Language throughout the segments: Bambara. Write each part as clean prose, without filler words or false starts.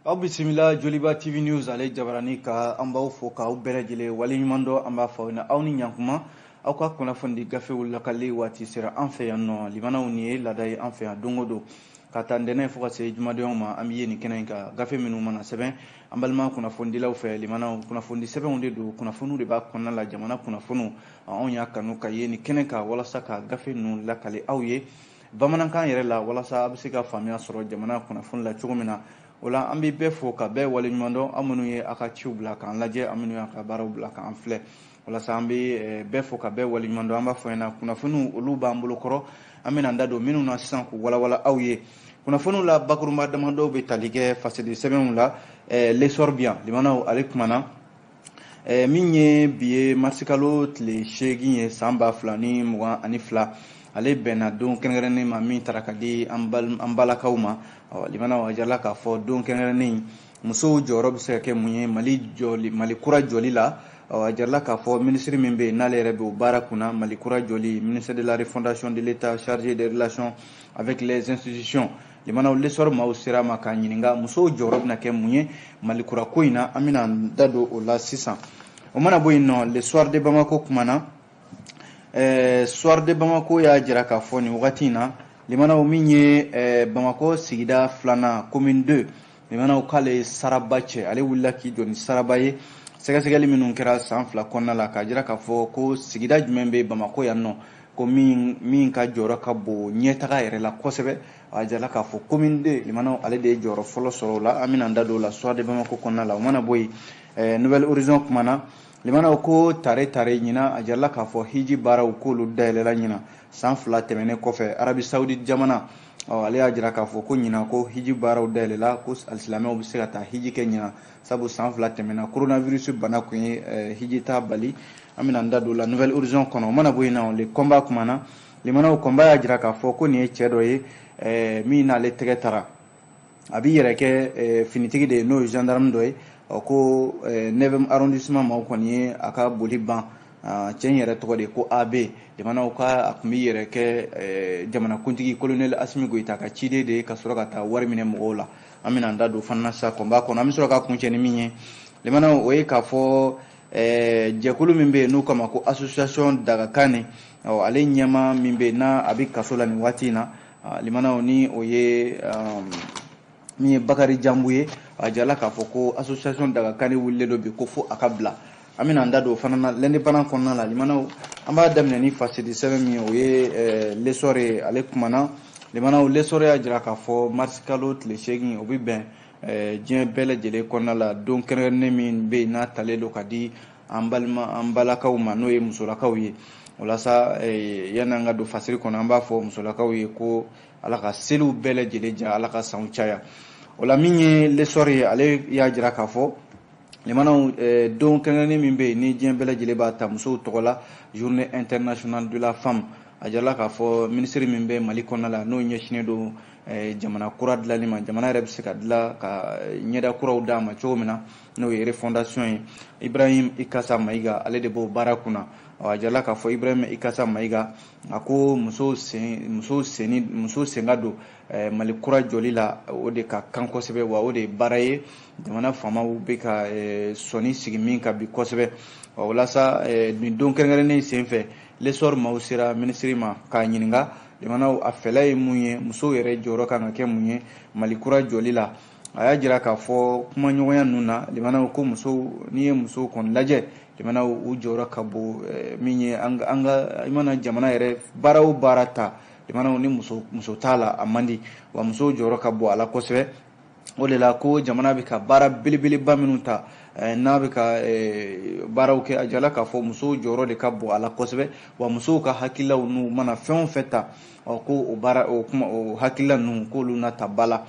aw bisimila Joliba TV News ale jabarani ka an b'aw fo k'aw bɛɛ lajɛlen waleɲuman dɔ an b'a fɔ aw ɲɛna aw ni ɲankuma aw ka kunnafoni gafew lakali waati sera an fɛ yan nɔ limanaw nin ye laada ye an fɛ yan don o don ka taa ntɛnɛn fo ka se jumadenw ma an bɛ ye nin kɛnɛ in kan gafe minnu mana sɛbɛn an balima kunnafonidilaw fɛ limanaw kunnafoni sɛbɛnw de don kunnafoniw de b'a kɔnɔna la jamana kunnafoniw anw y'a kanu ka ye nin kɛnɛ kan walasa ka gafe ninnu lakali aw ye bamanankan yɛrɛ la walasa a bɛ se ka faamuya sɔrɔ jamana kunnafoni la cogo min na o la an bɛ bɛɛ fo ka bɛɛ waleɲuman dɔn an minnu ye aw ka ciw bila k'an lajɛ an minnu y'a ka baaraw bila k'an filɛ walasa an bɛ bɛɛ fo ka bɛɛ waleɲuman dɔn an b'a fɔ ɲɛna kunnafoniw olu b'an bolo kɔrɔ an bɛna an da don minnu na sisan k'u walawala aw ye kunnafoniw la bakurunba damadɔ bɛ tali kɛ fasɛdi sɛbɛnw la l'essor bien limanaw ale kumana min ye bi ye marisi kalo tile 8 ye san 2022 ale bɛnna don kɛrɛnkɛrɛnnen ma min taara ka di an balakaw ma limanaw a jarala k'a fɔ don kɛrɛnkɛrɛnnen musow jɔyɔrɔ bɛ se ka kɛ mun ye mali kura jɔli la a jarala k'a fɔ minisiri min bɛ yen n'ale yɛrɛ bɛ o baara kunna mali kura jɔli ministère de la refondation de l'état chargé des relations avec les institutions limanaw l'essor maaw sera ma k'a ɲininka musow jɔyɔrɔ bɛna kɛ mun ye mali kura ko in na an bɛna an da don o la sisan o mana bɔ yen nɔ le soir de Bamako kumana soir de Bamako y'a jira k'a fɔ nin wagati in na limanaw min ye Bamako sigida filanan commune 2 limanaw k'ale saraba cɛ ale wulila k'i jɔ ni saraba ye sɛgɛsɛgɛli minnu kɛra san 2 kɔnɔna la k'a jira k'a fɔ ko sigida jumɛn bɛ Bamako yan nɔ ko min ka jɔyɔrɔ ka bon ɲɛtaga yɛrɛ la kosɛbɛ a jira k'a fɔ commune 2 limanaw ale de ye jɔyɔrɔ fɔlɔ sɔrɔ o la an bɛna an da don o la soir de Bamako kɔnɔna la o mana bɔ yen Nouvelle Horizon kumana limanaw ko tare ɲina a jarala k'a fɔ hiji baaraw k'olu dayɛlɛla ɲina san 2 tɛmɛnen kɔfɛ Arabi Saoudite jamana ale y'a jira k'a fɔ ko ɲina ko hiji baaraw dayɛlɛla ko alisilamɛw bɛ se ka taa hiji kɛ ɲina sabu san 2 tɛmɛna coronavirus bana kun ye hiji ta bali an bɛna an da don la Nouvelle Horizon kɔnɔ o mana bɔ yen na le combat kumana limanaw combat y'a jira k'a fɔ ko nin ye cɛ dɔ ye min n'ale tɛgɛ tara a bɛ yɛrɛ kɛ finitigi de ye n'o ye gendarme dɔ ye ko 9e arrondissement maaw kɔni ye a ka boli ban cɛ in yɛrɛ tɔgɔ de ko AB limanaw ka a tun bɛ yɛrɛ kɛ jamanakuntigi colonel Asimi Goyita ka ciden de ka sɔrɔ ka taa wari minɛ mɔgɔw la an bɛna an da don fana sa combat kɔnɔ an bɛ sɔrɔ ka kuncɛ ni min ye limanaw o ye k'a fɔ jɛkulu min bɛ yen n'u kama ko association Dagakane ale ɲɛma min bɛ yen n'a a bɛ kaso la nin waati in na limanaw ni o ye min ye Bakari Jambu ye a jarala k'a fɔ ko association Dagakane wulilen dɔ bi ko fo a ka bila an bɛna an da don o fana na l'indépendant kɔnɔna la limanaw an b'a daminɛ ni fasɛdi sɛbɛn min ye o ye l'essor ye ale kumana limanaw l'essor y'a jira k'a fɔ marisi kalo tile 8 o bɛ bɛn diɲɛ bɛɛ lajɛlen kɔnɔna la don kɛrɛnkɛrɛnnen min bɛ yen n'a talen don ka di an balakaw ma n'o ye musolakaw ye walasa yanni an ka don fasiri kɔnɔ an b'a fɔ musolakaw ye ko ala ka seliw bɛɛ lajɛlen ja ala ka sanw caya o la min ye l'essor ye ale y'a jira k'a fɔ limanaw don kɛrɛnkɛrɛnnen min bɛ yen ni diɲɛ bɛɛ lajɛlen b'a ta musow tɔgɔ la journée internationale de la femme a jarala k'a fɔ minisiri min bɛ Mali kɔnɔna la n'o ɲɛsinnen don jamana kura dilanli ma jamana yɛrɛ bɛ se ka dilan ka ɲɛda kuraw d'a ma cogo min na n'o ye refondation ye Ibrahim Ikasa Mayiga ale de b'o baara kunna a jarala k'a fɔ Ibrahim Ikasa Mayiga a ko muso sen ka don Mali kura jɔli la o de ka kan kosɛbɛ wa o de ye baara ye jamana faamaw bɛ ka sɔnni sigi min ka bi kosɛbɛ walasa nin don kɛrɛnkɛrɛnnen senfɛ l'essor maaw sera minisiri ma k'a ɲininka limanaw a fɛla ye mun ye musow yɛrɛ jɔyɔrɔ kan ka kɛ mun ye mali kura jɔli la a y'a jira k'a fɔ kumaɲɔgɔnya ninnu na limanaw ko n'i ye musow kɔni lajɛ limanaw u jɔyɔrɔ ka bon min ye an ka i mana jamana yɛrɛ baara o baara ta limanaw ni muso t'a la a man di wa musow jɔyɔrɔ ka bon a la kosɛbɛ o de la ko jamana bɛ ka baara belebeleba minnu ta n'a bɛ ka baaraw kɛ a jarala k'a fɔ musow jɔyɔrɔ de ka bon a la kosɛbɛ wa musow ka hakililaw n'u mana fɛn o fɛn ta ko o hakilila ninnu k'olu na ta ba la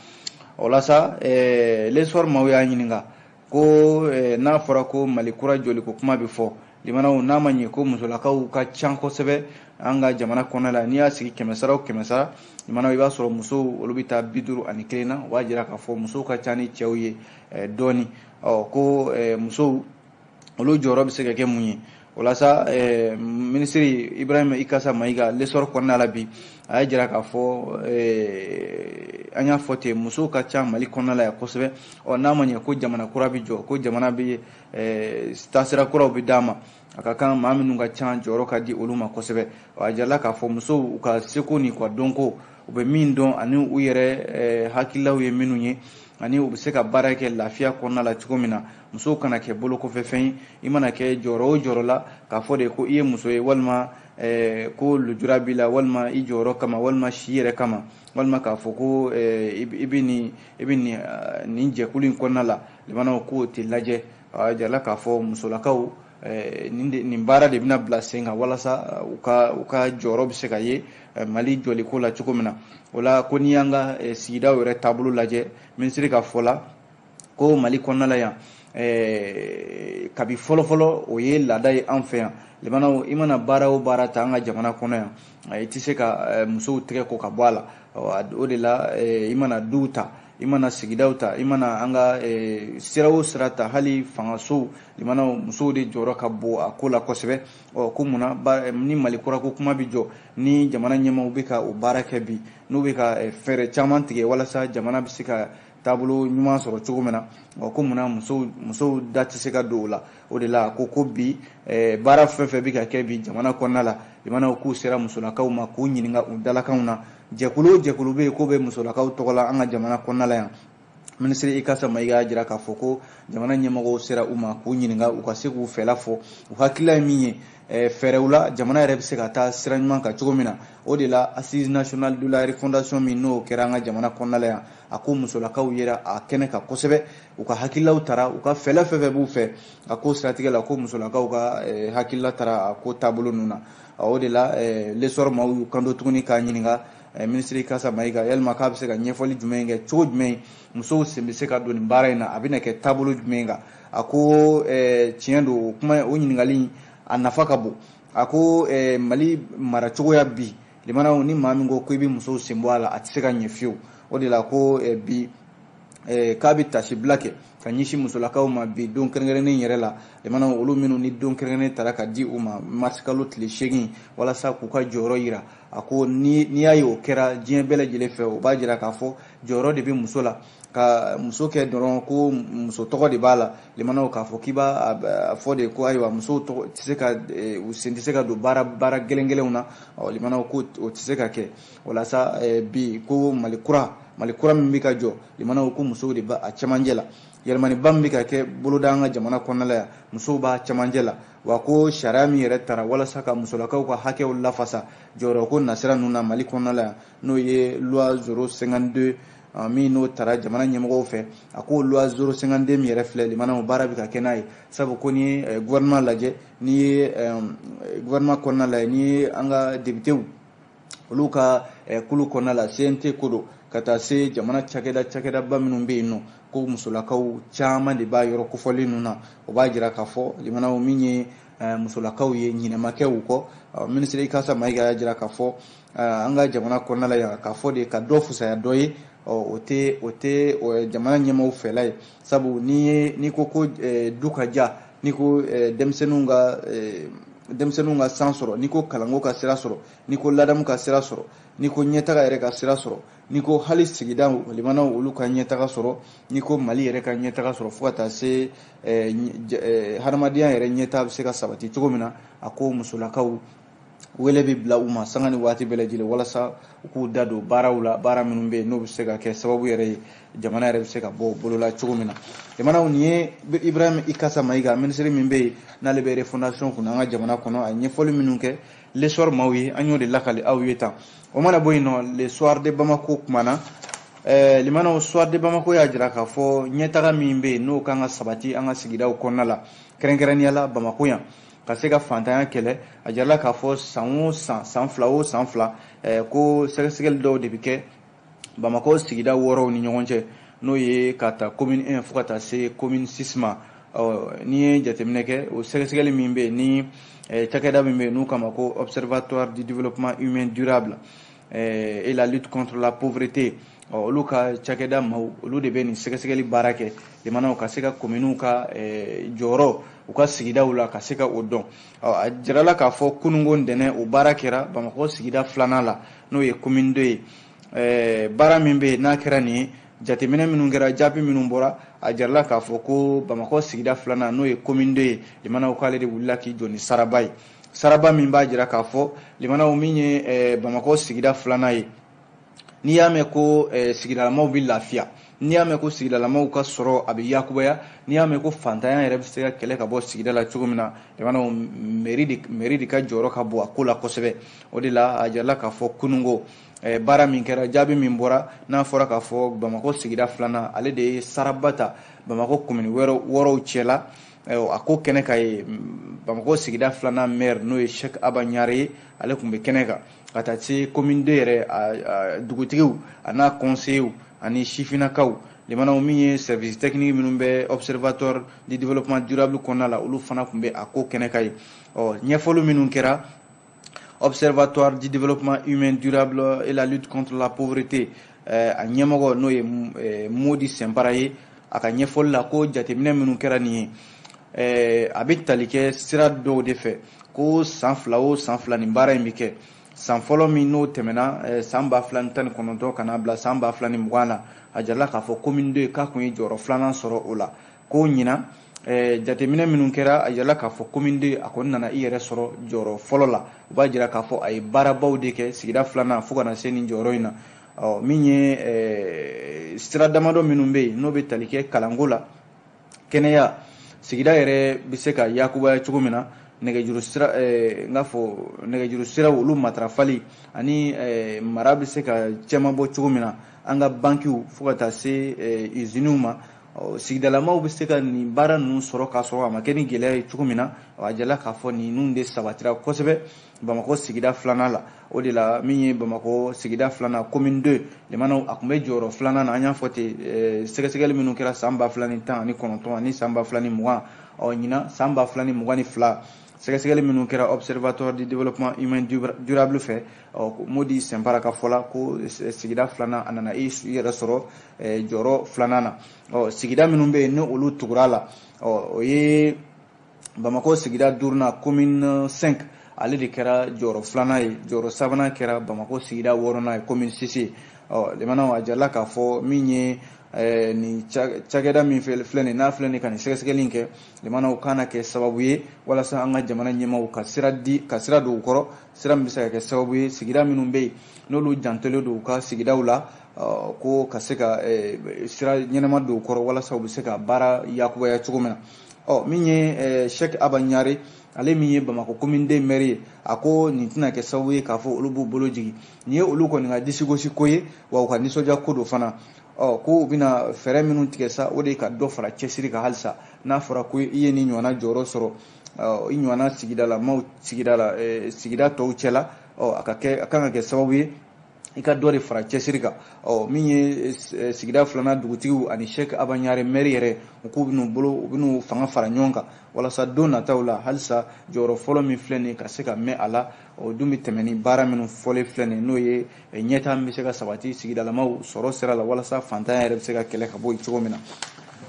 o la sa l'essor maaw y'a ɲininka ko n'a fɔra ko mali kura jɔli ko kuma bɛ fɔ limanaw n'a ma ɲɛ ko musolakaw ka can kosɛbɛ an ka jamana kɔnɔ la n'i y'a sigi 100 o 100 limanaw i b'a sɔrɔ musow olu bɛ taa 51 na o b'a jira k'a fɔ musow ka ca ni cɛw ye dɔɔni ko musow olu jɔyɔrɔ bɛ se ka kɛ mun ye o la sa minisiri Ibrahim Ikasa Mayiga l'essor kɔnɔna la bi a ye jira k'a fɔ an y'a fɔ ten musow ka ca Mali kɔnɔna la yan kosɛbɛ. N'a ma ɲɛ ko jamana kura bi jɔ, ko jamana bi taasira kuraw bi d'a ma, a ka kan maa minnu ka ca jɔyɔrɔ ka di olu ma kosɛbɛ. A jirala k'a fɔ musow u ka seko ni ka dɔnko u bɛ min dɔn ani u yɛrɛ hakililaw ye minnu ye, ani u bɛ se ka baara kɛ lafiya kɔnɔna la cogo min na. Musow kana kɛ bolo kɔfɛ fɛn ye. I mana kɛ jɔyɔrɔ o jɔyɔrɔ la k'a fɔ de ko i ye muso ye, walima ko lujura b'i la, walima i jɔyɔrɔ kama, walima si yɛrɛ kama, walima k'a fɔ ko i bɛ nin jɛkulu in kɔnɔna la, limanaw k'o tɛ lajɛ. A jirala k'a fɔ musolakaw nin baara de bɛna bila sen kan walasa u ka jɔyɔrɔ bɛ se ka ye Mali jɔliko la cogo min na. O la ko n'i y'an ka sigidaw yɛrɛ taabolo lajɛ, minisiri ka fɔ la ko Mali kɔnɔna la yan kabi fɔlɔfɔlɔ o ye laada ye an fɛ yan. Limanaw i mana baara o baara ta an ka jamana kɔnɔ yan, i tɛ se ka musow tɛgɛ ko ka bɔ a la. O de la i mana duw ta, i mana sigidaw ta, i mana an ka sira o sira ta, hali fangasow, limanaw musow de jɔyɔrɔ ka bon a ko la kosɛbɛ. Ko munna ni Mali kura ko kuma bi jɔ, ni jamana ɲɛmaaw bɛ ka o baara kɛ bi, n'u bɛ ka fɛɛrɛ caman tigɛ walasa jamana bɛ se ka taabolo ɲuman sɔrɔ cogo min na, ko munna musow da tɛ se ka don o la. O de la ko bi baara fɛn fɛn bɛ ka kɛ bi jamana kɔnɔna la, limanaw k'u sera musolakaw ma k'u ɲininka u dalakanw na. Jɛkulu o jɛkulu bɛ yen k'o bɛ musolakaw tɔgɔ la an ka jamana kɔnɔna la yan. Minisiri Ikasa Mayiga y'a jira k'a fɔ ko jamana ɲɛmɔgɔw sera u ma k'u ɲininka, u ka se k'u fɛla fɔ, u hakilila ye min ye, fɛɛrɛw la jamana yɛrɛ bɛ se ka taa sira ɲuman kan cogo min na. O de la Assise nationale de la refondation min n'o kɛra an ka jamana kɔnɔna la yan, a ko musolakaw yera a kɛnɛ kan kosɛbɛ, u ka hakililaw tara, u ka fɛla fɛn fɛn b'u fɛ a ko siratigɛ la, ko musolakaw ka hakilila tara a ko taabolo ninnu na. O de la lesɔr maaw y'u kanto tuguni k'a ɲininka minisiri Ikasa Mayiga yalima k'a bɛ se ka ɲɛfɔli jumɛn kɛ, cogo jumɛn musow sen bɛ se ka don nin baara in na, a bɛna kɛ taabolo jumɛn kan. A ko tiɲɛ don o ɲininkali a nafa ka bon. A ko Mali maracogoya bi, limanaw ni maa min ko i bɛ musow sen bɔ a la a tɛ se ka ɲɛ fiyewu. O de la ko bi k'a bɛ tasibila kɛ ka ɲɛsin musolakaw ma bi don kɛrɛnkɛrɛnnen yɛrɛ la, limanaw olu minnu ni don kɛrɛnkɛrɛnnen tara ka di u ma mars kalo tile 8 walasa k'u ka jɔyɔrɔ yira. A ko n'i y'a ye o kɛra diɲɛ bɛɛ lajɛlen fɛ, o b'a jira k'a fɔ jɔyɔrɔ de bɛ muso la, ka muso kɛ dɔrɔn ko muso tɔgɔ de b'a la, limanaw k'a fɔ k'i b'a fɔ de ko ayiwa musow tɔgɔ tɛ se ka u sen tɛ se ka don baara gɛlɛn-gɛlɛnw na, limanaw ko o tɛ se ka kɛ. Walasa bi ko Mali kura min bɛ ka jɔ, limanaw ko musow de b'a cɛmancɛ la. Yɛlɛmaniba min bɛ ka kɛ boloda an ka jamana kɔnɔna la yan, musow b'a cɛmancɛ la. Wa ko sariya min yɛrɛ tara walasa ka musolakaw ka hakɛw lafasa jɔyɔrɔ ko nasira ninnu na Mali kɔnɔna la yan, n'o ye loi 052 min n'o tara jamana ɲɛmɔgɔw fɛ. A ko loi 052 min yɛrɛ filɛ, limanaw baara bɛ ka kɛ n'a ye. Sabu ko ni ye gouvernement lajɛ, ni ye gouvernement kɔnɔna la ni ye an ka députéw olu ka kulu kɔnɔna la, CNT ko don, ka taa se jamana cakɛdaba minnu bɛ yen nɔ, ko musolakaw caman de b'a yɔrɔ kofɔlen ninnu na. O b'a jira k'a fɔ limanaw min ye musolakaw ye ɲinɛmakɛ u kɔ. Minisiri Ikasa Mayiga y'a jira k'a fɔ an ka jamana kɔnɔna la yan, k'a fɔ de ka dɔ fusaya dɔ ye, o tɛ jamana ɲɛmaaw fɛla ye. Sabu n'i ko ko du ka ja, n'i ko denmisɛnninw ka san sɔrɔ, n'i ko kalanko ka sira sɔrɔ, n'i ko ladamu ka sira sɔrɔ, n'i ko ɲɛtaga yɛrɛ ka sira sɔrɔ, n'i ko hali sigida limanaw olu ka ɲɛtaga sɔrɔ, n'i ko Mali yɛrɛ ka ɲɛtaga sɔrɔ fo ka taa se hadamadenya yɛrɛ ɲɛtaga bɛ se ka sabati cogo min na, a ko musolakaw wele bɛ bila u ma sanga ni waati bɛɛ lajɛlen walasa u k'u da don baaraw la, baara minnu bɛ yen n'o bɛ se ka kɛ sababu yɛrɛ ye jamana yɛrɛ bɛ se ka bɔ bolola cogo min na. Limanaw nin ye Ibrahim Ikasa Mayiga minisiri min bɛ yen n'ale bɛ refondation kunna an ka jamana kɔnɔ, a ɲɛfɔli minnu kɛ lesɔr maaw ye, an y'o de lakali aw ye tan. O mana bɔ yen nɔ, le soir de Bamako kumana, limanaw soir de Bamako y'a jira k'a fɔ ɲɛtaga min bɛ yen n'o kan ka sabati an ka sigidaw kɔnɔna la, kɛrɛnkɛrɛnnenya la Bamako yan, ka se ka fantanya kɛlɛ. A jirala k'a fɔ san fila ko sɛgɛsɛgɛli dɔw de bɛ kɛ Bamako sigida 6 ni ɲɔgɔn cɛ, n'o ye ka ta commune 1 fo ka taa se commune 6 ma. N'i ye jateminɛ kɛ o sɛgɛsɛgɛli min bɛ yen ni cakɛda min bɛ yen n'u kama ko observatoire du développement humain durable et la lutte contre la pauvreté, olu ka cakɛda maaw olu de bɛ nin sɛgɛsɛgɛli baara kɛ limanaw ka se ka kominiw ka jɔyɔrɔ u ka sigidaw la ka se ka o dɔn a jirala k'a fɔ kunungo ntɛnɛn o baara kɛra Bamakɔ sigida 2nan la n'o ye commune 2 ye baara min bɛ yen n'a kɛra nin ye jateminɛ minnu kɛra jaabi minnu bɔra a jirala k'a fɔ ko Bamakɔ sigida 2nan n'o ye commune 2 ye limanaw k'ale de wulila k'i jɔ ni saraba ye saraba min b'a jira k'a fɔ limanaw min ye Bamakɔ sigida 2nan ye n'i y'a mɛn ko sigidalamaw bɛ lafiya n'i y'a mɛn ko sigidalamaw ka sɔrɔ a bɛ yakubaya n'i y'a mɛn ko fantanya yɛrɛ bɛ se ka kɛlɛ ka bɔ sigida la cogo min na limanaw mairie de ka jɔyɔrɔ ka bon a ko la kosɛbɛ o de la a jirala k'a fɔ kunungo baara min kɛra jaabi min bɔra n'a fɔra k'a fɔ Bamakɔ sigida 2nan ale de ye saraba ta Bamakɔ commune wɔɔrɔw cɛla a ko kɛnɛ ka ye Bamakɔ sigida 2nan maire n'o ye Cheikh Aba Ɲare ye ale tun bɛ kɛnɛ kan ka taa se commune 2 yɛrɛ dugutigiw a n'a conseillers ani sifinnakaw limanaw min ye service technique minnu bɛ observatoire du développement durable kɔnɔna la olu fana tun bɛ a ko kɛnɛ ka ye ɲɛfɔli minnu kɛra observatoire du développement humain durable et la lutte contre la pauvreté a ɲɛmɔgɔ n'o ye Modi Sɛnpara ye a ka ɲɛfɔli la ko jateminɛ minnu kɛra nin ye a bɛ tali kɛ sira dɔw de fɛ ko san 2 o san 2 nin baara in bɛ kɛ san fɔlɔ min n'o tɛmɛna san 2019 ka n'a bila san 2020 na a jirala k'a fɔ commune 2 k'a kun ye jɔyɔrɔ 2nan sɔrɔ o la ko ɲina jateminɛ minnu kɛra a jirala k'a fɔ commune 2 a kɔni nana i yɛrɛ sɔrɔ jɔyɔrɔ fɔlɔ la u b'a jira k'a fɔ a ye baarabaw de kɛ sigida 2nan fo ka na se nin jɔyɔrɔ in na min ye sira damadɔ minnu bɛ yen n'o bɛ tali kɛ kalanko la kɛnɛya sigida yɛrɛ bɛ se ka yakubaya cogo min na nɛgɛjuru sira olu matarafali ani mara bɛ se ka cɛman bɔ cogo min na an ka bankiw fo ka taa se usiniw ma sigidalamaw bɛ se ka nin baara ninnu sɔrɔ k'a sɔrɔ a ma kɛ ni gɛlɛya ye cogo min na a jirala k'a fɔ ninnu de sabatira kosɛbɛ Bamakɔ sigida 2nan la o de la min ye Bamakɔ sigida 2nan commune 2 limanaw a tun bɛ jɔyɔrɔ 2nan na an y'a fɔ ten sɛgɛsɛgɛli minnu kɛra san 2019 ani san 2020 ɲina san 2022 sɛgɛsɛgɛli minnu kɛra observatoire du développement humain durable fɛ Modi Sɛnpara ka fɔ la ko sigida 2nan a nana i yɛrɛ sɔrɔ jɔyɔrɔ 2nan na sigida minnu bɛ yen ni olu tugura la o ye Bamakɔ sigida 5nan commune 5 ale de kɛra jɔyɔrɔ 2nan ye jɔyɔrɔ 3nan kɛra Bamakɔ sigida 6nan ye commune 6 ye limanaw a jirala k'a fɔ min ye ni cakɛda min filɛ nin n'a filɛ nin ka nin sɛgɛsɛgɛli in kɛ limanaw kana kɛ sababu ye walasa an ka jamana ɲɛmaaw ka sira don u kɔrɔ sira min bɛ se ka kɛ sababu ye sigida minnu bɛ yen n'olu jantolen don u ka sigidaw la ko ka se ka sira ɲɛnama don u kɔrɔ walasa u bɛ se ka baara yakubaya cogo min na min ye Cheikh Aba Ɲare ale min ye Bamakɔ commune 2 maire ye a ko nin tɛna kɛ sababu ye k'a fɔ olu b'u bolo jigin nin ye olu kɔni ka disigosi ko ye wa u ka nisɔndiya ko don fana ko u bɛna fɛɛrɛ minnu tigɛ sa o de ka dɔ fara cɛsiri kan halisa n'a fɔra ko i ye nin ɲɔgɔnna jɔyɔrɔ sɔrɔ i ɲɔgɔnna sigidalamaw sigida tɔw cɛla a kan ka kɛ sababu ye i ka dɔ de fara cɛsiri kan min ye sigida 2nan dugutigiw ani Cheikh Aba Ɲare maire yɛrɛ u k'u bɛn'u fanga fara ɲɔgɔn kan walasa don nataw la halisa jɔyɔrɔ fɔlɔ min filɛ nin ka se ka mɛn a la o dun bɛ tɛmɛ ni baara minnu fɔlen filɛ nin n'o ye ɲɛtaa min bɛ se ka sabati sigidalamaw sɔrɔ sira la walasa fantanya yɛrɛ bɛ se ka kɛlɛ ka bɔ yen cogo min na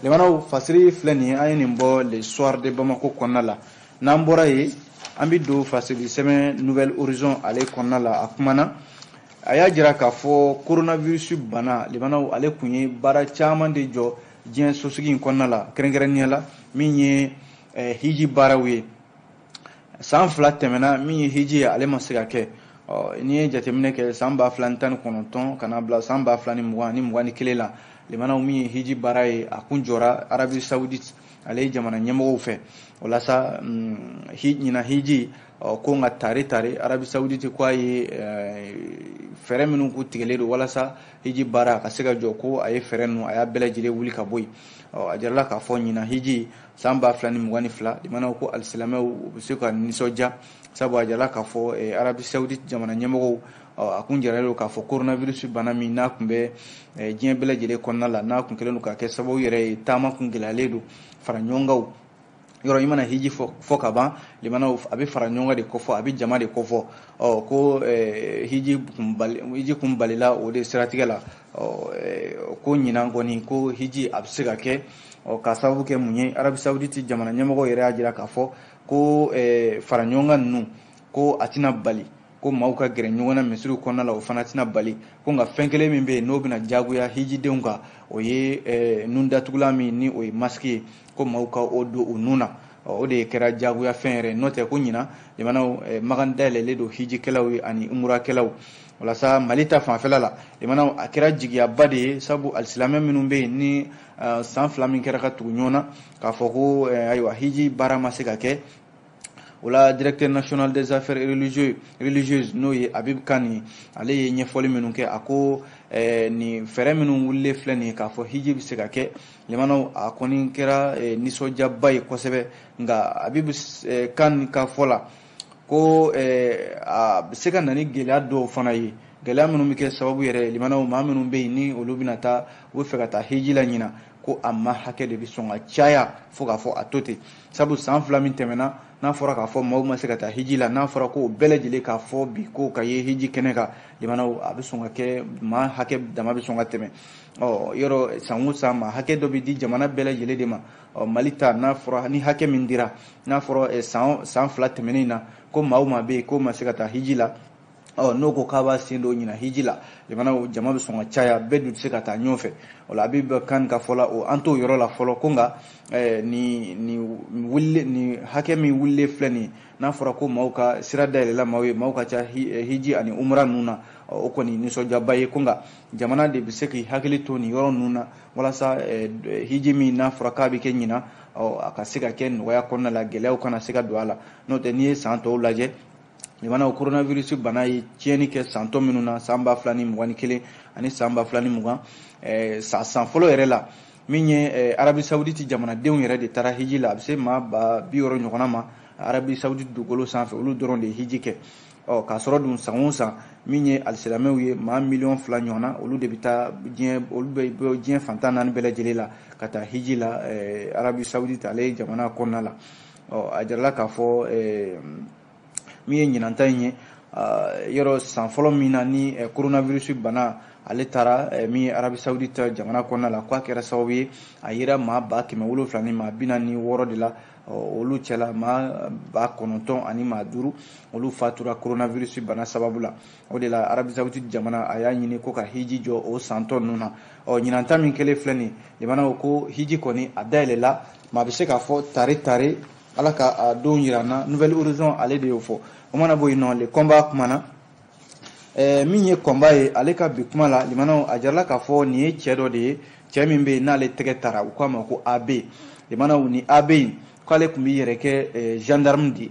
limanaw fasiri filɛ nin ye an ye nin bɔ le soir de Bamako kɔnɔna la n'an bɔra yen an bɛ don fasiri sɛbɛn Nouvelle Horizon ale kɔnɔna la a kumana a y'a jira k'a fɔ coronavirus bana limanaw ale kun ye baara caman de jɔ diɲɛ sosigi in kɔnɔna la kɛrɛnkɛrɛnnenya la min ye hiji baaraw ye san 2 tɛmɛna min ye hiji ye ale ma se ka kɛ n'i ye jateminɛ kɛ san 2019 ka na bila san 2020 ni 21 la limanaw min ye hiji baara ye a kun jɔra Arabie Saoudite ale ye jamana ɲɛmɔgɔw fɛ walasa ɲina hiji ko nka tare Arabie Saoudite ko a ye fɛɛrɛ minnu k'u tigɛlen don walasa hiji baara a ka se ka jɔ ko a ye fɛɛrɛ ninnu a y'a bɛɛ lajɛlen wuli ka bɔ yen a jirala k'a fɔ ɲina hiji san 2022 limanaw ko alisilamɛw u bɛ se ka nisɔndiya sabu a jirala k'a fɔ Arabie Saoudite jamana ɲɛmɔgɔw a kun jiralen don k'a fɔ coronavirus bana min n'a kun bɛ diɲɛ bɛɛ lajɛlen kɔnɔna la n'a kun kɛlen don ka kɛ sababu yɛrɛ ye taama kun gɛlɛyalen don fara ɲɔgɔn kan yɔrɔ i mana hiji fɔ ka ban limana a bɛ fara ɲɔgɔn de kofɔ a bɛ jama de kofɔ ko hiji kun balila o de siratigɛ la ko ɲinan kɔni ko hiji a bɛ se ka kɛ ka sababu kɛ mun ye Arabi Saoudite jamana ɲɛmɔgɔ yɛrɛ y'a jira k'a fɔ ko fara ɲɔgɔn ninnu ko a tɛna bali ko maaw ka gɛrɛ ɲɔgɔn na misiriw kɔnɔna la o fana tɛna bali ko nka fɛn kelen min bɛ yen n'o bɛna jagoya hijidenw kan o ye nun datugulan min ni o ye masiki ye ko maaw ka o don u nun na o de kɛra jagoya fɛn yɛrɛ n'o tɛ ko ɲina limanaw magan dayɛlɛlen don hijikɛlaw ye ani umurakɛlaw walasa Mali ta fanfɛla la limanaw a kɛra jigiyaba de ye sabu alisilamɛ minnu bɛ yen ni san 2 min kɛra ka tugu ɲɔgɔn na k'a fɔ ko ayiwa hiji baara ma se ka kɛ o la directeur national des affaires religieuses n'o ye Habib Kane ale ye ɲɛfɔli minnu kɛ a ko ni fɛɛrɛ minnu wulilen filɛ nin ye k'a fɔ hiji bɛ se ka kɛ limanaw a kɔni kɛra nisɔndiyaba ye kosɛbɛ nka Habib Kane ka fɔ la ko a bɛ se ka na ni gɛlɛya dɔw fana ye gɛlɛya minnu bɛ kɛ sababu yɛrɛ limanaw maa minnu bɛ yen ni olu bɛna taa u bɛ fɛ ka taa hiji la ɲina ko a ma hakɛ de bɛ sɔn ka caya fo k'a fɔ a to ten sabu san 2 min tɛmɛna n'a fɔra k'a fɔ maaw ma se ka taa hiji la n'a fɔra ko bɛɛ lajɛlen k'a fɔ bi ko ka ye hiji kɛnɛ kan limanaw a bɛ sɔn ka kɛ maa hakɛ dama bɛ sɔn ka tɛmɛ yɔrɔ san o san maa hakɛ dɔ bɛ di jamana bɛɛ lajɛlen de ma Mali ta n'a fɔra ni hakɛ min dira n'a fɔra san 2 tɛmɛnen na ko maaw ma bɛ yen ko ma se ka taa hiji la n'o ko k'a b'a sen don ɲina hiji la limanaw jama bɛ sɔn ka caya bɛɛ dun tɛ se ka taa ɲɔgɔn fɛ o la Habib Kane ka fɔ la o an t'o yɔrɔ la fɔlɔ ko nka ni hakɛ min wulilen filɛ nin ye n'a fɔra ko maaw ka sira dayɛlɛla maaw ye maaw ka ca hiji ani umra ninnu na o kɔni nisɔndiyaba ye ko nka jamana de bɛ se k'i hakili to nin yɔrɔ ninnu na walasa hiji min n'a fɔra k'a bɛ kɛ ɲina a ka se ka kɛ nɔgɔya kɔnɔna la gɛlɛyaw kana se ka don a la n'o tɛ n'i ye san tɔw lajɛ limanaw coronavirus bana ye tiɲɛni kɛ san tɔ minnu na san 2021 ani san 2020 san fɔlɔ yɛrɛ la min ye Arabi Saoudite jamanadenw yɛrɛ de taara hiji la a bɛ se maa 60 ɲɔgɔnna ma Arabi Saoudite dugukolo sanfɛ olu dɔrɔn de ye hiji kɛ k'a sɔrɔ dun san o san min ye alisilamɛw ye maa 2 million ɲɔgɔnna olu de bɛ taa olu bɛ bɔ diɲɛ fantan 4 bɛɛ lajɛlen la ka taa hiji la Arabi Saoudite ale ye jamana kɔnɔna la a jirala k'a fɔ min ye ɲinanta in ye yɔrɔ san fɔlɔ min na ni coronavirus bana ale taara min ye Arabi Saoudite jamana kɔnɔna la k'a kɛra sababu ye a yera maa 7,700 ni maa 46 de la olu cɛla maa 900 ani maa 5 olu fatura coronavirus bana sababu la o de la Arabi Saoudite jamana a y'a ɲini ko ka hiji jɔ o san tɔ ninnu na ɲinanta min kɛlen filɛ nin limanaw ko hiji kɔni a dayɛlɛla maa bɛ se k'a fɔ tare ala ka a don yira na Nouvelle Horizon ale de y'o fɔ o mana bɔ yen nɔ le combat kuma na min ye combat ye ale ka bi kuma la limanaw a jarala k'a fɔ nin ye cɛ dɔ de ye cɛ min bɛ yen n'ale tɛgɛ tara u k'a ma ko AB limanaw ni AB in k'ale tun bɛ yɛrɛ kɛ gendarme de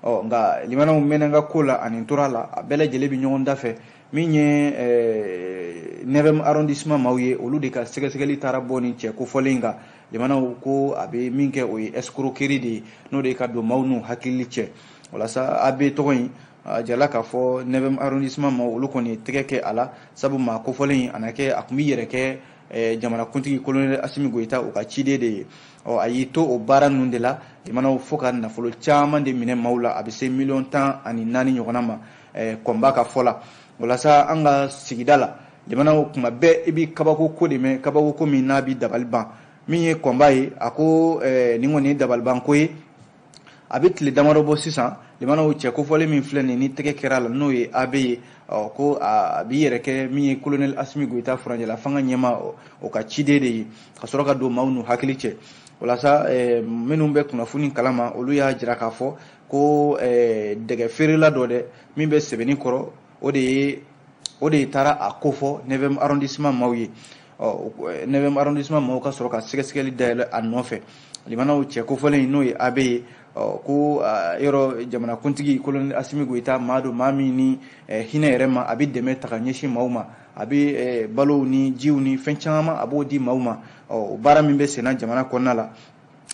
nka limanaw mɛnna n ka ko la ani tora la a bɛɛ lajɛlen bɛ ɲɔgɔn da fɛ min ye 9e arrondissement maaw ye olu de ka sɛgɛsɛgɛli taara bɔ nin cɛ kofɔlen kan limanaw ko a bɛ min kɛ o ye escroquerie de ye n'o de ka don maaw n'u hakili cɛ walasa AB tɔgɔ in a jarala k'a fɔ 9e arrondissement maaw olu kɔni ye tɛgɛ kɛ a la sabu maa kofɔlen a na kɛ a tun bɛ yɛrɛ kɛ jamanakuntigi colonel Asimi Goyita o ka ciden de ye a y'i to o baara ninnu de la limanaw fo ka nafolo caman de minɛ maaw la a bɛ se 14 ɲɔgɔnna ma kɔnba ka fɔ la walasa an ka sigida la limanaw kuma bɛɛ i bɛ kabako ko de mɛn kabako ko min n'a bɛ dabali ban min ye kɔnba ye a ko nin kɔni ye dabaliban ko ye a bɛ tile damadɔ bɔ sisan limanaw cɛ kofɔlen min filɛ nin ni tɛgɛ kɛra la n'o ye AB ye ko a b'i yɛrɛ kɛ min ye colonel Asimi Goyita furanjɛla fanga ɲɛma o ka ciden de ye ka sɔrɔ ka don maaw n'u hakili cɛ walasa minnu bɛ kunnafoni kalama olu y'a jira k'a fɔ ko dɛgɛ feerela dɔ dɛ min bɛ sɛbɛnni kɔrɔ o de taara a kofɔ 9e arrondissement maaw ye 9e arrondissement maaw ka sɔrɔ ka sɛgɛsɛgɛli dayɛlɛ a nɔfɛ limanaw cɛ kofɔlen n'o ye AB ye ko yɔrɔ jamanakuntigi colonel Asimi Goyita maa don maa min ni hinɛ yɛrɛ ma a bɛ dɛmɛ ta ka ɲɛsin maaw ma a bɛ balow ni jiw ni fɛn caman a b'o di maaw ma o baara min bɛ senna jamana kɔnɔna la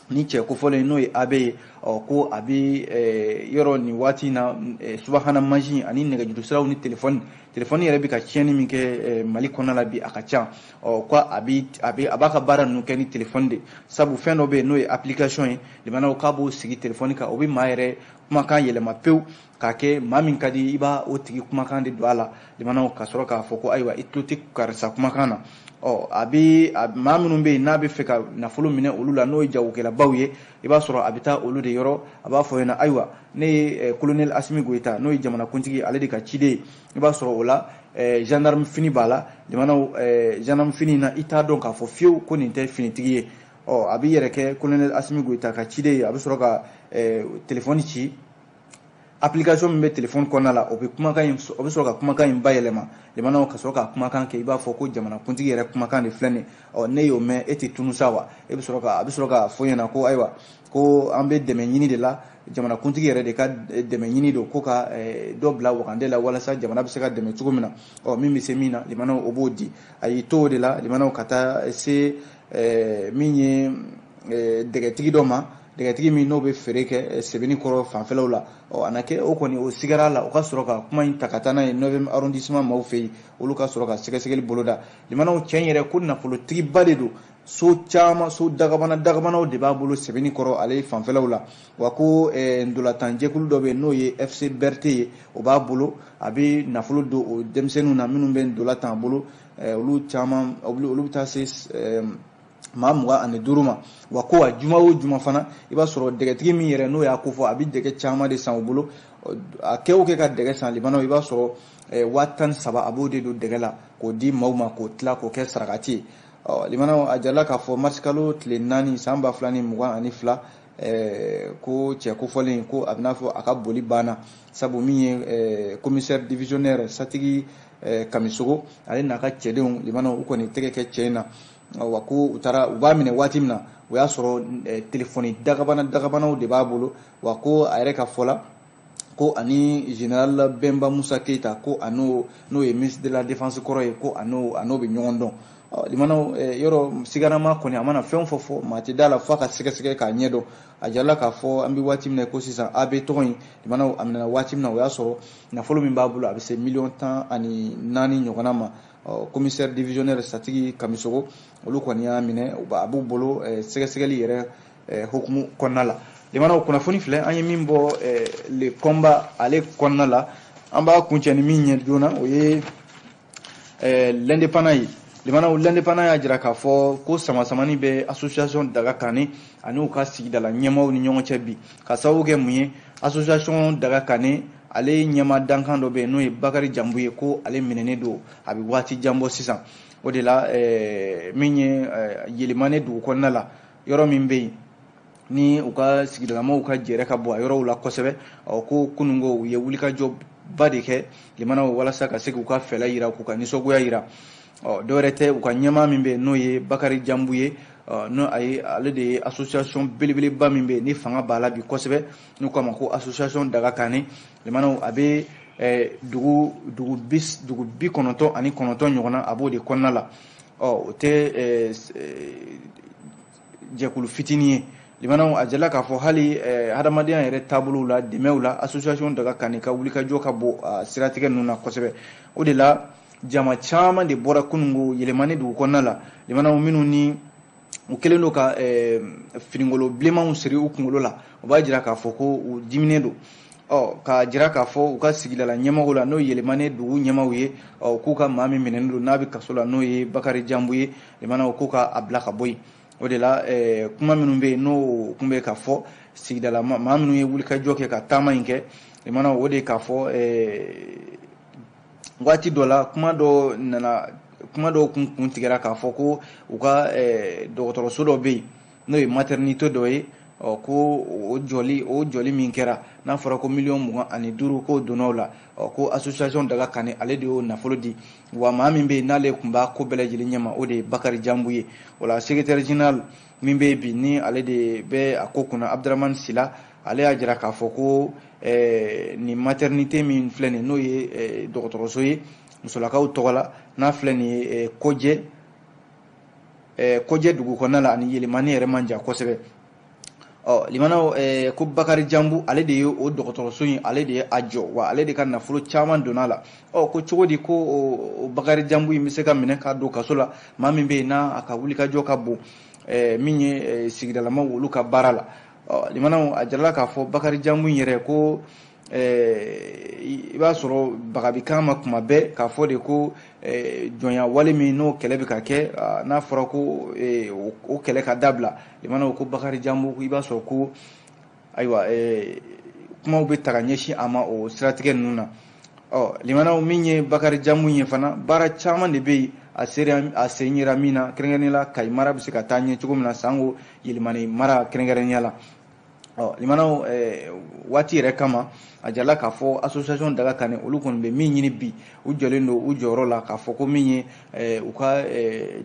ni cɛ kofɔlen n'o ye AB ye ko a bɛ yɔrɔ nin waati in na subahana mansin ani nɛgɛjuru siraw ni telefɔni telefɔni yɛrɛ bɛ ka tiɲɛni min kɛ Mali kɔnɔna la bi a ka ca ko a b'a ka baara ninnu kɛ ni telefɔni de sabu fɛn dɔ bɛ yen n'o ye application ye limanaw k'a b'o sigi telefɔni kan o bɛ maa yɛrɛ kumakan yɛlɛma pewu k'a kɛ maa min ka di i b'a o tigi kumakan de don a la limanaw ka sɔrɔ k'a fɔ ko ayiwa i tulo tɛ karisa kumakan na maa minnu bɛ yen n'a bɛ fɛ ka nafolo minɛ olu la n'o ye jagokɛlabaw ye i b'a sɔrɔ a bɛ taa olu de yɔrɔ a b'a fɔ ɲɛna ayiwa ne ye colonel Asimi Goyita n'o ye jamanakuntigi ale de ka ciden ye i b'a sɔrɔ o la gendarme fini b'a la limanaw gendarme fini na i t'a dɔn k'a fɔ fiyewu ko nin tɛ finitigi ye a b'i yɛrɛ kɛ colonel Asimi Goyita ka ciden ye a bɛ sɔrɔ ka telefɔni ci application min bɛ telefɔni kɔnɔna la o bɛ sɔrɔ ka kumakan in bayɛlɛma limanaw ka sɔrɔ ka kumakan kɛ i b'a fɔ ko jamanakuntigi yɛrɛ kumakan de filɛ nin ne y'o mɛn e tɛ tunu sa wa a bɛ sɔrɔ ka fɔ ɲɛna ko ayiwa ko an bɛ dɛmɛ ɲini de la jamanakuntigi yɛrɛ de ka dɛmɛ ɲini don ko ka dɔ bila wagande la walasa jamana bɛ se ka dɛmɛ cogo min na min bɛ se min na limanaw o b'o di a y'i to o de la limanaw ka taa se min ye dɛgɛtigi dɔ ma dɛgɛtigi min n'o bɛ feere kɛ Sebeni kɔrɔ fanfɛlaw la a na kɛ o kɔni o sigara la o ka sɔrɔ ka kuma in ta ka taa n'a ye 9e arrondissement maaw fɛ yen olu ka sɔrɔ ka sɛgɛsɛgɛli boloda limanaw tiɲɛ yɛrɛ ko nafolotigiba de don so caman so dagabanaw de b'a bolo Sebeni kɔrɔ ale fanfɛlaw la wa ko ndolatan jɛkulu dɔ bɛ yen n'o ye FC Berté ye o b'a bolo a bɛ nafolo don o denmisɛnninw na minnu bɛ ndolatan a bolo olu caman olu bɛ taa se maa 25 ma wa ko a juma o juma fana i b'a sɔrɔ dɛgɛtigi min yɛrɛ n'o y'a ko fɔ a bɛ dɛgɛ caman de san u bolo a kɛ o kɛ ka dɛgɛ san limanaw i b'a sɔrɔ 13 a b'o de don dɛgɛ la k'o di maaw ma k'o tila k'o kɛ sarakati ye limanaw a jarala k'a fɔ mars kalo tile 4 san 2022 ko cɛ kofɔlen ko a bɛna fɔ a ka boli banna sabu min ye commissaire divisionnaire Satigi Kamisogo ale n'a ka cɛdenw limanaw u kɔni tɛgɛ kɛ cɛ in na wa ko u b'a minɛ waati min na o y'a sɔrɔ telefɔni dagabanaw de b'a bolo wa ko a yɛrɛ ka fɔ la ko ani général Bemba Musa Keita ko n'o ye ministre de la défense kɔrɔ ye ko a n'o bɛ ɲɔgɔn dɔn limanaw yɔrɔ sigarama kɔni a mana fɛn fɔ maa tɛ da la f'a ka sɛgɛsɛgɛ k'a ɲɛdɔn a jarala k'a fɔ an bɛ waati min na ko sisan AB tɔgɔ in limanaw a minɛna waati min na o y'a sɔrɔ nafolo min b'a bolo a bɛ se 14,4 ɲɔgɔnna ma commissaire divisionnaire Satigi Kamisogo olu kɔni y'a minɛ a b'u bolo sɛgɛsɛgɛli yɛrɛ hukumu kɔnɔna la limanaw kunnafoni filɛ an ye min bɔ le combat ale kɔnɔna la an b'a kuncɛ ni min ɲɛ joona o ye l'indépendant ye limanaw l'indépendant y'a jira k'a fɔ ko samasamani bɛ association Daga Kane ani u ka sigidala ɲɛmaaw ni ɲɔgɔn cɛ bi ka sababu kɛ mun ye association Daga Kane ale ɲɛma dankan dɔ bɛ yen n'o ye Bakari Jambu ye ko ale minɛnen don a bɛ waati jan bɔ sisan o de la min ye yɛlɛmane dugu kɔnɔna la yɔrɔ min bɛ yen ni u ka sigidalamaw ka jɛrɛ ka bɔ a yɔrɔw la kosɛbɛ ko kunungo u ye wulikajɔba de kɛ limanaw walasa ka se k'u ka fɛlɛ yira k'u ka nisɔngoya yira dɔwɛrɛ tɛ u ka ɲɛmaa min bɛ yen n'o ye Bakari Jambu ye ale de ye association belebeleba min bɛ yen ni fanga b'a la bi kosɛbɛ n'u k'a ma ko association Daga Kane limanaw a bɛ dugu 99 ɲɔgɔnna a b'o de kɔnɔna la o tɛ jɛkulu fitinin ye limanaw a jarala k'a fɔ hali hadamadenya yɛrɛ taabolow la dɛmɛw la association Daga Kane ka wulikajɔ ka bɔ siratigɛ ninnu na kosɛbɛ o de la jama caman de bɔra kunungo yɛlɛmani dugu kɔnɔna la limanaw minnu ni u kɛlen don ka finingolo bilenmanw siri u kunkolo la o b'a jira k'a fɔ ko u diminen don k'a jira k'a fɔ u ka sigidala ɲɛmɔgɔw la n'o yɛlɛmani dugu ɲɛmaaw ye k'u ka maa min minɛnen don n'a bɛ kaso la n'o ye Bakari Jambu ye limanaw k'u ka bila ka bɔ yen o de la kuma minnu bɛ yen n'o kun bɛ ka fɔ sigidala maa minnu ye wulikajɔ kɛ ka taama in kɛ limanaw o de k'a fɔ waati dɔ la kuma dɔw kun tigɛra k'a fɔ ko u ka dɔgɔtɔrɔso dɔ bɛ yen n'o ye maternité dɔ ye ko o jɔli min kɛra n'a fɔra ko 25 k'o donna o la ko association Daga Kane ale de y'o nafolo di wa maa min bɛ yen n'ale kun b'a ko bɛɛ lajɛlen ɲɛma o de ye Bakari Jambu ye o la secrétaire général min bɛ yen bi ni ale de bɛ a ko kunna Abdramane Sila ale y'a jira k'a fɔ ko ni maternité min filɛ nin n'o ye dɔgɔtɔrɔso ye musolakaw tɔgɔ la n'a filɛ nin ye kɔjɛ dugu kɔnɔna la ani yɛlɛmani yɛrɛ man jan kosɛbɛ limana ko Bakari Jambu ale de ye o dɔgɔtɔrɔso in ale de ye a jɔ wa ale de ka nafolo caman donna la ko cogo di ko o Bakari Jambu in bɛ se ka minɛ ka don kaso la maa min bɛ yen n'a a ka wulikajɔ ka bon min ye sigidalamaw olu ka baara la limana a jarala k'a fɔ Bakari Jambu in yɛrɛ ko i b'a sɔrɔ bagabi kan ma kuma bɛɛ k'a fɔ de ko jɔnya wale min n'o kɛlɛ bɛ ka kɛ n'a fɔra ko o kɛlɛ ka dabila limana ko Bakari Jambu i b'a sɔrɔ ko ayiwa kumaw bɛ ta ka ɲɛsin a ma o siratigɛ ninnu na limana min ye Bakari Jambu ye fana baara caman de bɛ yen a sen yera min na kɛrɛnkɛrɛnnenya la Kayi mara bɛ se ka taa ɲɛ cogo min na Sango Yɛlɛmani mara kɛrɛnkɛrɛnnenya la limana waati yɛrɛ kama a jarala k'a fɔ association Daga Kane olu kɔni bɛ min ɲini bi u jɔlen don u jɔyɔrɔ la k'a fɔ ko min ye u ka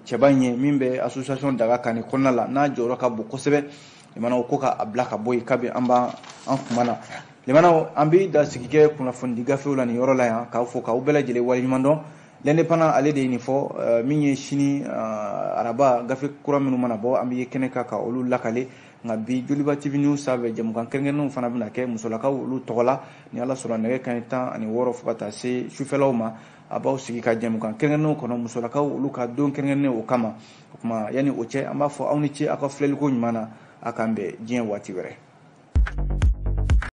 cɛba in ye min bɛ association Daga Kane kɔnɔna la n'a jɔyɔrɔ ka bon kosɛbɛ limana ko k'a bila ka bɔ yen kabi an kuma na limana an bɛ da sigi kɛ kunnafoni gafew la nin yɔrɔ la yan k'aw fɔ k'aw bɛɛ lajɛlen waleɲuman dɔn l'indépendant ale de ye nin fɔ min ye sini araba gafe kura minnu mana bɔ an bɛ ye kɛnɛ kan ka olu lakale nka bi Joliba TV News sanfɛ jɛmukan kɛrɛnkɛrɛnnenw fana bɛna kɛ musolakaw olu tɔgɔ la ni Ala sɔnna nɛgɛ kanɲɛ 16 fo ka taa se sufɛlaw ma a b'aw sigi ka jɛmukan kɛrɛnkɛrɛnnenw kɔnɔ musolakaw olu ka don kɛrɛnkɛrɛnnen o kama o kuma yanni o cɛ an b'a fɔ aw ni ce aw ka filɛliko ɲuman na a k'an bɛn diɲɛ waati wɛrɛ